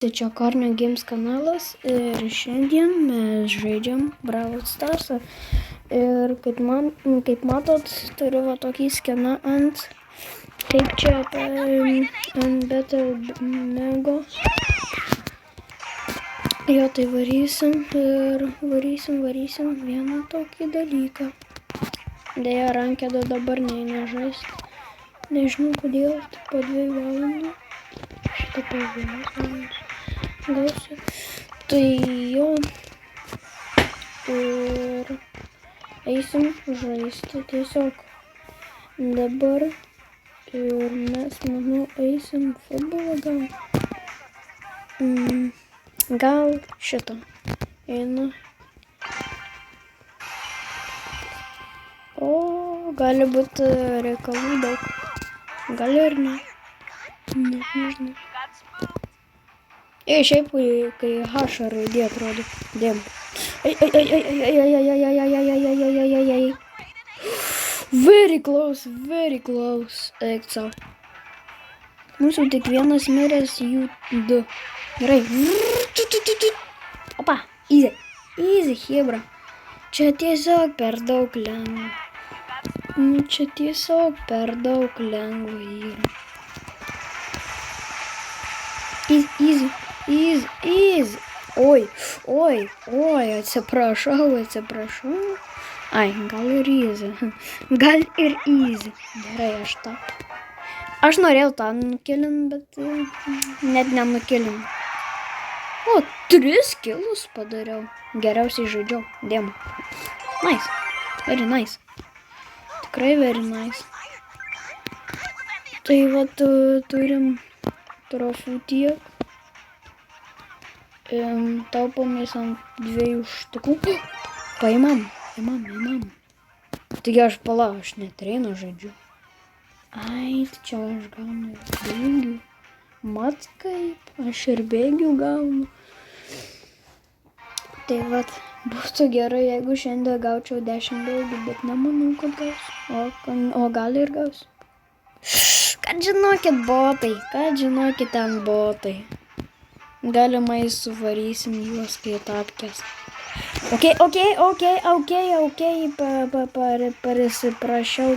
Tai čia Kornio Games kanalas ir šiandien mes žaidžiam Brawl Starsą. Ir kaip matot, turiu va tokį skeną ant Battle Mego. Jo, tai varysim vieną tokį dalyką. Deja, rankedą dabar neina žaisti. Nežinau kodėl, tik po 2 valandų. Šitą pavyzdį gausiu. Tai jo. Ir eisim žaisti tiesiog dabar. Ir mes, manau, eisim futbolą gal. Gal šitą. Einu. O, gali būti reikalų daug. Gal ir ne. Nežinau. Šiaip kai H raidė atrodo. Dėm. Ai. Very close. Eik sau. Mūsų tik vienas miręs, jų 2. Gerai. Opa, easy, hebra. Čia tiesiog per daug lengva. Easy. Oi, atsiprašau. Ai, gal ir easy. Gerai, aš norėjau tą nukilint, bet net nenukilint. O, 3 kilus padariau. Geriausiai žaidžiau. Dėm. Nice. Very nice. Tikrai very nice. Tai vat turim trofų tiek. Taupomės ant 2 štukų. Paimam. Taigi aš netreinu žaidžiu. Ai, tai čia aš gaunu bėgių. Mat kaip, aš ir bėgių gaunu. Tai vat, būtų gerai, jeigu šiandien gaučiau 10 bėgių, bet nemanau, kad gaus. O gal ir gaus. Kad žinokit ten botai. Galimai suvarysim juos kaip tapkės. Ok, parisiprašiau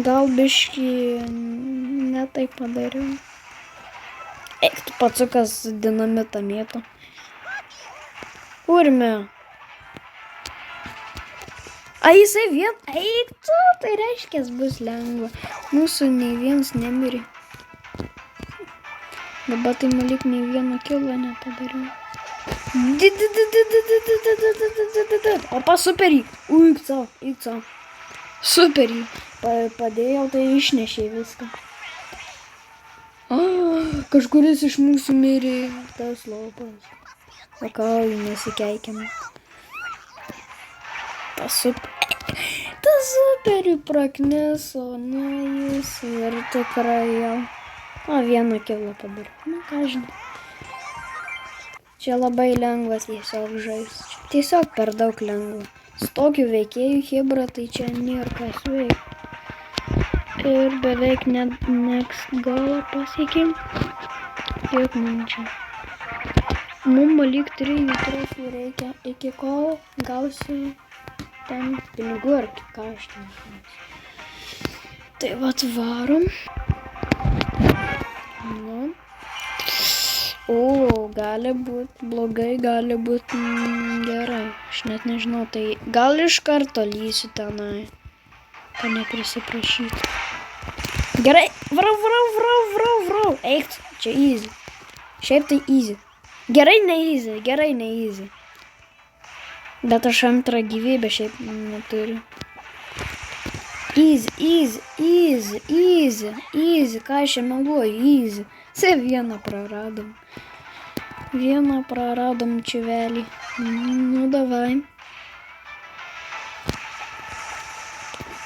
gal biškį ne taip padariau. Eik, tu pacukas dinamitą mėto. Kurme. Ai, jisai vien, eik tu, tai reiškia, bus lengva. Mūsų nei vienas nemirė. Dabar tai malik nei vieno kilo nepadariau. Opa, superį. Eik sau. Superį. Padėjau, tai išnešė viską. Kažkuris iš mūsų mirė. Tas lopas. Sakau, nesikeikiam. Tas superį prakneso. Na, jis ir tikrai jau. O, 1 kilą padariau. Ką žinai. Čia labai lengvas tiesiog žaisti. Tiesiog per daug lengva. Su tokiu veikėju hebra, tai čia nėra kas veikti. Ir beveik next galą pasiekėm. Kiek man čia. Mum lyg 3 trofų reikia, iki kol gausiu ten pinigų ar ką aš ten žinau. Tai vat varom. Nu. O, gali būti blogai, gali būti gerai. Aš net nežinau, tai gal iš karto lysiu tenai, kad neprisiprašytų. Gerai, vrau. Eik, čia easy. Šiaip tai easy. Gerai, ne easy. Bet aš antrą gyvybę šiaip neturiu. Easy, ką aš meluoju, easy. Vieną praradom čivelį. Nu, davai.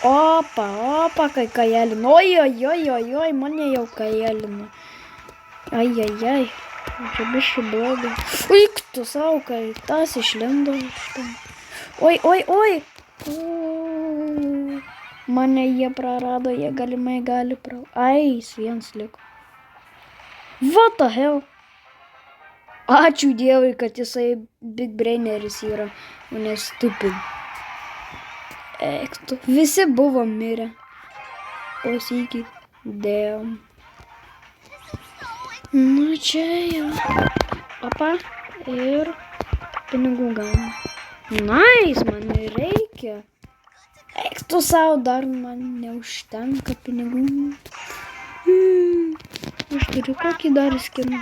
Opa, kai kajelino. Oi, mane jau kajelino. Ai. Čia biškai blogai. Eik tu sau, kai tas išlindo iš ten. Oi. Mane jie prarado, jie galimai gali Ai, jis vienas liko. What the hell? Ačiū Dievui, kad jisai big braineris yra, o ne stupid. Ekstu. Visi buvo mirę. Posykį. Damn. Nu čia jau. Opa. Ir pinigų gauna. Nice, man reikia. Ekstu savo, dar man neužtenka pinigų. Aš turiu kokį dar skiną.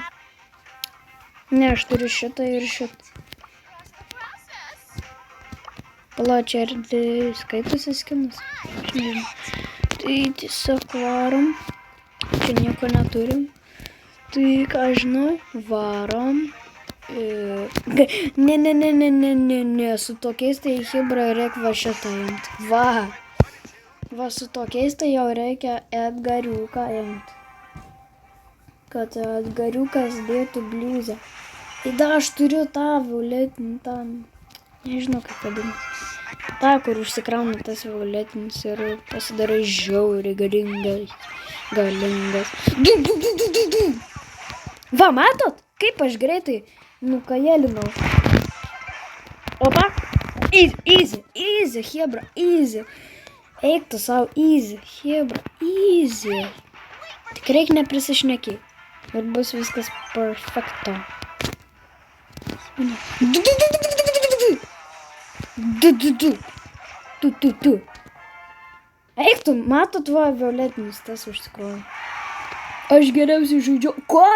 Ne, aš turiu šitą ir šitą. Pala, čia ir skaitosi skinas. Aš nežinau. Tai tiesiog varom. Čia nieko neturim. Tai ką žinau, varom. Ne, su tokiais tai Hebra reikia va šitą imti. Va, su tokiais tai jau reikia Edgariuką imti. Kad Edgariukas dėtų bliuzę. Ir dar aš turiu tą violetinį, tą, nežinau kaip vadinasi. Ta, kur užsikrauna tas violetinis ir pasidarai žiauriai galingas. Va, matot, kaip aš greitai nukajėlinau. Opa, easy, Hebra, easy. Eik tu savo, easy, Hebra, easy. Tik reikia neprisišnekėti. Ir bus viskas perfekto. Eik tu, matot, va, violetinis tas užsikroja. Aš geriausiai žaidžiu. Ko?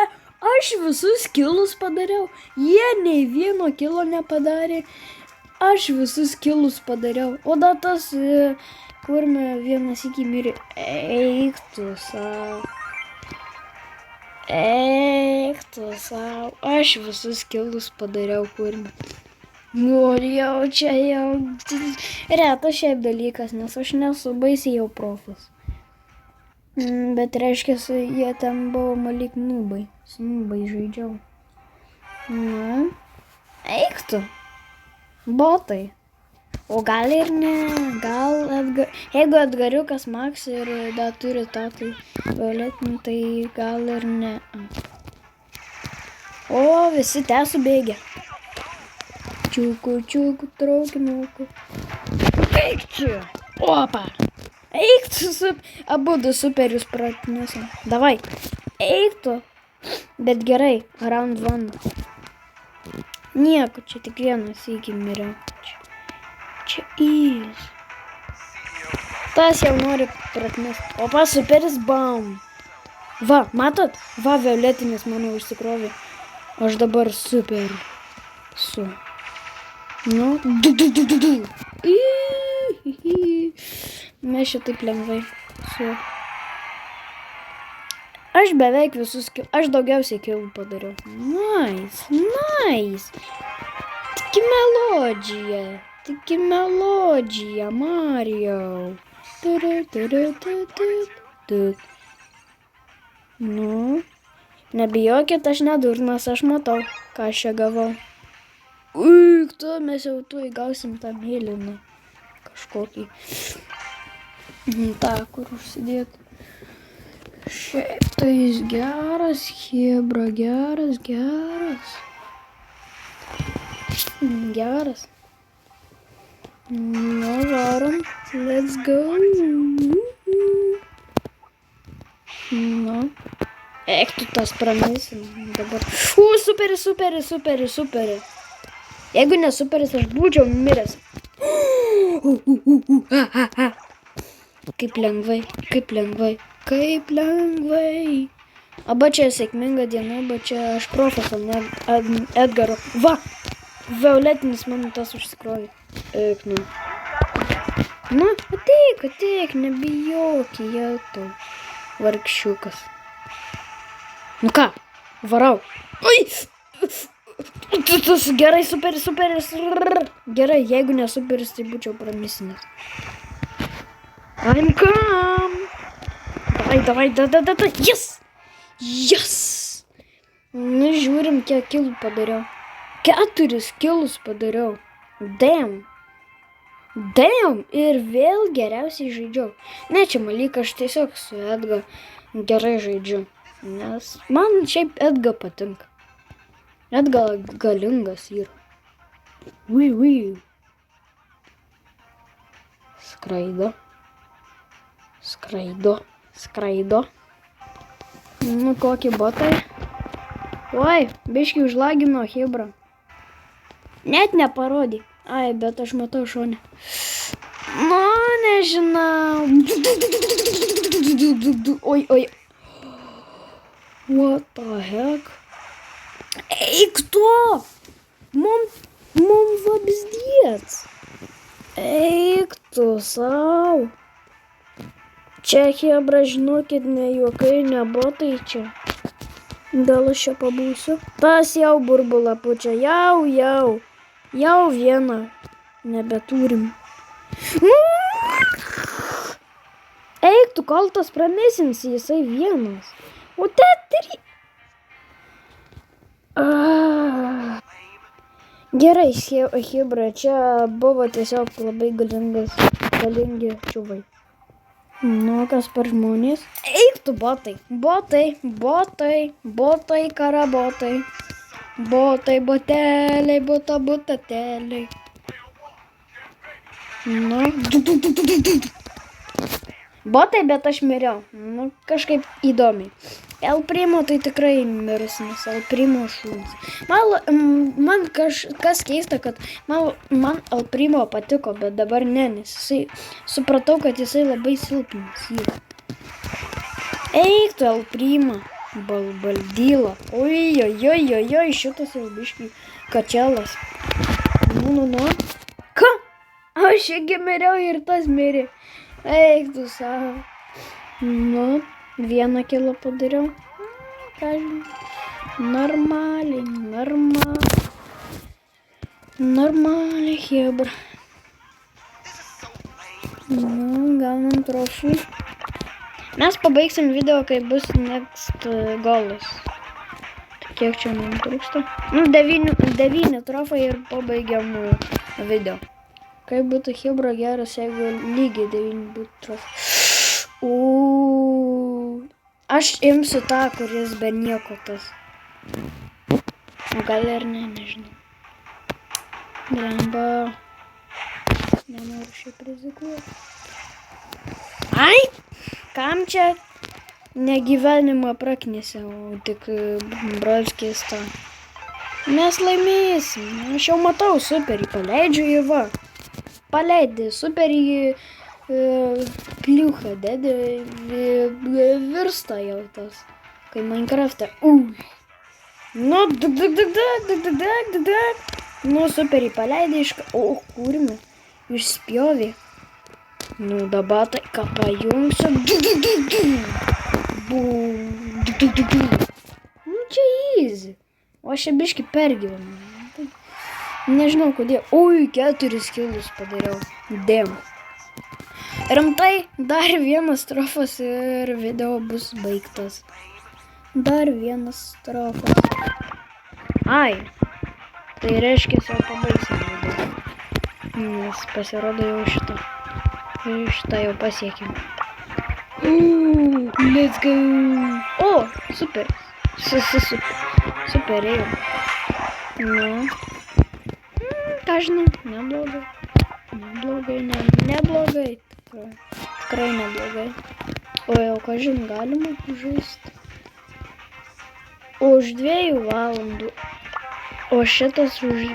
Aš visus kilus padariau. Jie nei vieno kilo nepadarė. Aš visus kilus padariau. O da tas, kur vienas iki mirė. Eik tu savo. Aš visus kilus padariau kurmi. Nu, jau čia jau retas šiaip dalykas, nes aš nesu baisiai jau profas. Bet reiškia, jie ten buvo malik nubai. Su nubai žaidžiau. Nu, eik tu. Botai. O gal ir ne. Gal jeigu Edgariukas Max ir dar turi tą tai violetinį, tai gal ir ne. O, visi te subėgė. Čiuku, traukinuku. Eik čia. Opa. Eik tu, abudu superius pratinėsim. Davai. Eik tu. Bet gerai, round 1. Nieko, čia tik vienas iki miriau. Čia įs. Tas jau nori pratinėti. Opa, superis, bam. Va, matot? Va, violetinis mano užsikrovė. Aš dabar super. Su. Nu, du. Mes šitaip lengvai. Su. Aš beveik visus kilų. Aš daugiausiai kilų padariau. Nice. Tik melodija, Mario. Nu. Nebijokit, aš nedurnas, aš matau, ką aš čia gavau. Uik, mes jau tu įgausim tą mėlyną kažkokį. Ta, kur užsidėti. Šiaip tai jis geras, Hebra, geras. Geras. Nu, varom, let's go. Nu. Eik tu tas pramisim dabar. Superi. Jeigu ne superis, aš būčiau miręs. Kaip lengvai. Aba čia sėkminga diena, aba čia aš profas, ne Edgaro. Va! Violetinis man tas užsikrovė. Eik, nu. Nu, ateik, nebijok, jau tau. Vargšiukas. Nu ką, varau. Oi! Gerai, superis. Gerai, jeigu ne superis, tai būčiau pramisinęs. I'm come. Davai. Yes! Nu, žiūrim, kiek kilų padariau. 4 kilus padariau. Damn. Ir vėl geriausiai žaidžiau. Ne, čia malyk, aš tiesiog su Edga gerai žaidžiu. Nes man šiaip Edga patinka. Edga galingas yra. Ui. Skraido. Nu, kokie botai. Oi, biškį užlagino Hebra. Net neparodė. Ai, bet aš matau šone. Nu, nežinau. Oi. What the heck? Eik tu! Mum vabzdėts. Eik tu sau. Čia Hebra, žinokit, ne juokai, ne botai čia. Gal aš čia pabūsiu? Tas jau burbulą pučia. Jau vieną. Nebeturim. Eik tu, kol tas pramesins, jisai vienas. O tetri. Gerai, Hebra, čia buvo tiesiog labai galingi čiuvai. Nu, kas per žmonės? Eik tu, botai, karabotai. Botai, boteliai, butateliai. Nu, botai, bet aš miriau. Nu, kažkaip įdomiai. El Primo tai tikrai mirs, nes El Primo šūnas. Man kas keista, kad man El Primo patiko, bet dabar ne, nes jisai, supratau, kad jisai labai silpnas yra. Eik tu, El Primo, baldyla. Oi, šitas jau biškį kačelas. Nu. Ką? Aš irgi miriau ir tas mirė. Eik tu savo. Nu. 1 kilą padariau. Ką žinai. Normaliai, Hebra. Nu, gaunam trofų. Mes pabaigsim video, kai bus next golas. Kiek čia man trūksta? Nu, 9 trofai ir pabaigiam video. Kaip būtų Hebra geras, jeigu lygiai 9 būtų trofai. Aš imsiu tą, kuris be nieko tas. O gal ir ne, nežinau. Blemba. Nenoriu šiaip rizikuoti. Ai, kam čia negyvenimą praknėse, o tik brolskės tą. Mes laimėsim. Aš jau matau superį, paleidžiu jį va. Paleidė superį pliuchą, dėdė virsta jau tas, kai Minecraft'e. Nu, nu, superį paleidė o, kurmi, išspjovė. Nu, dabar tai, ką pajungsiu. Nu, čia easy. O aš čia biškį pergyvenu. Nežinau, kodėl. 4 kilus padariau. Damn. Rimtai, dar 1 trofas ir video bus baigtas. Dar 1 trofas. Ai, tai reiškia, jau pabaigsim video. Nes pasirodo jau šitą jau pasiekėm. Let's go. O, super. Super ėjau. Nu. Ką žinau, neblogai. Tikrai neblogai. O jau, ką žinau, galima žaisti. Už 2 valandų. O šitas už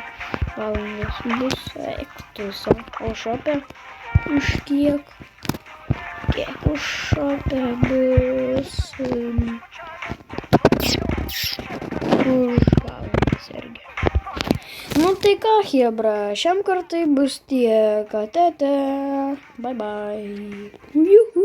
valandos bus ektus. O šopė už kiek? Kiek už šopė bus? Už valandas irgi. Nu tai ką, Hebra, šiam kartai bus tiek. Bye bye. Juhu.